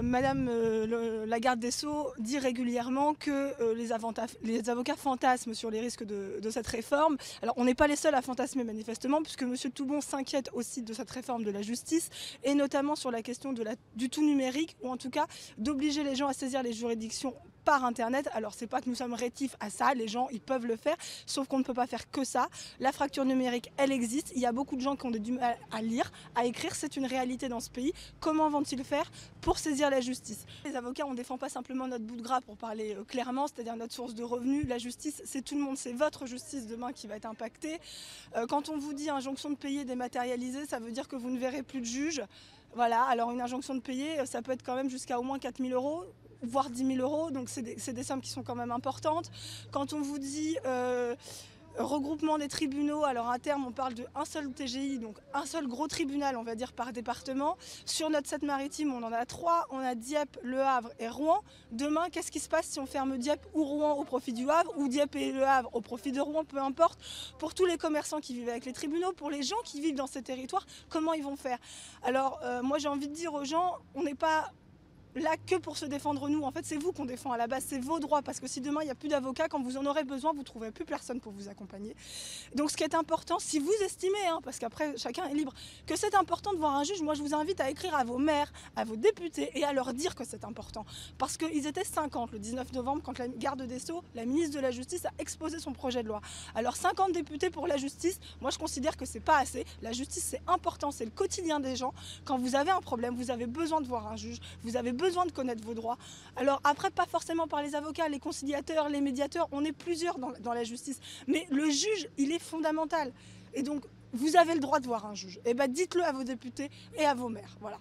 Madame la garde des Sceaux dit régulièrement que les avocats fantasment sur les risques de cette réforme. Alors on n'est pas les seuls à fantasmer manifestement, puisque M. Toubon s'inquiète aussi de cette réforme de la justice, et notamment sur la question du tout numérique, ou en tout cas d'obliger les gens à saisir les juridictions par Internet. Alors c'est pas que nous sommes rétifs à ça, les gens ils peuvent le faire, sauf qu'on ne peut pas faire que ça. La fracture numérique, elle existe, il y a beaucoup de gens qui ont du mal à lire, à écrire, c'est une réalité dans ce pays. Comment vont-ils faire pour saisir la justice? Les avocats, on ne défend pas simplement notre bout de gras, pour parler clairement, c'est-à-dire notre source de revenus. La justice, c'est tout le monde, c'est votre justice demain qui va être impactée. Quand on vous dit injonction de payer dématérialisée, ça veut dire que vous ne verrez plus de juge. Voilà, alors une injonction de payer, ça peut être quand même jusqu'à au moins 4 000 €, voire 10 000 €, donc c'est des sommes qui sont quand même importantes. Quand on vous dit regroupement des tribunaux, alors à terme on parle d'un seul TGI, donc un seul gros tribunal on va dire par département. Sur notre Seine-Maritime on en a 3, on a Dieppe, Le Havre et Rouen. Demain qu'est-ce qui se passe si on ferme Dieppe ou Rouen au profit du Havre, ou Dieppe et Le Havre au profit de Rouen, peu importe. Pour tous les commerçants qui vivent avec les tribunaux, pour les gens qui vivent dans ces territoires, comment ils vont faire? Alors moi j'ai envie de dire aux gens, on n'est pas là que pour se défendre nous. En fait, c'est vous qu'on défend à la base, c'est vos droits, parce que si demain il n'y a plus d'avocats, quand vous en aurez besoin, vous ne trouverez plus personne pour vous accompagner. Donc ce qui est important, si vous estimez, parce qu'après chacun est libre, que c'est important de voir un juge, moi je vous invite à écrire à vos maires, à vos députés, et à leur dire que c'est important. Parce qu'ils étaient 50 le 19 novembre, quand la garde des Sceaux, la ministre de la Justice, a exposé son projet de loi. Alors 50 députés pour la justice, moi je considère que c'est pas assez. La justice c'est important, c'est le quotidien des gens. Quand vous avez un problème, vous avez besoin de voir un juge, vous avez besoin de connaître vos droits. Alors après, pas forcément par les avocats, les conciliateurs, les médiateurs, on est plusieurs dans la justice. Mais le juge, il est fondamental. Et donc, vous avez le droit de voir un juge. Et bien, dites-le à vos députés et à vos maires. Voilà.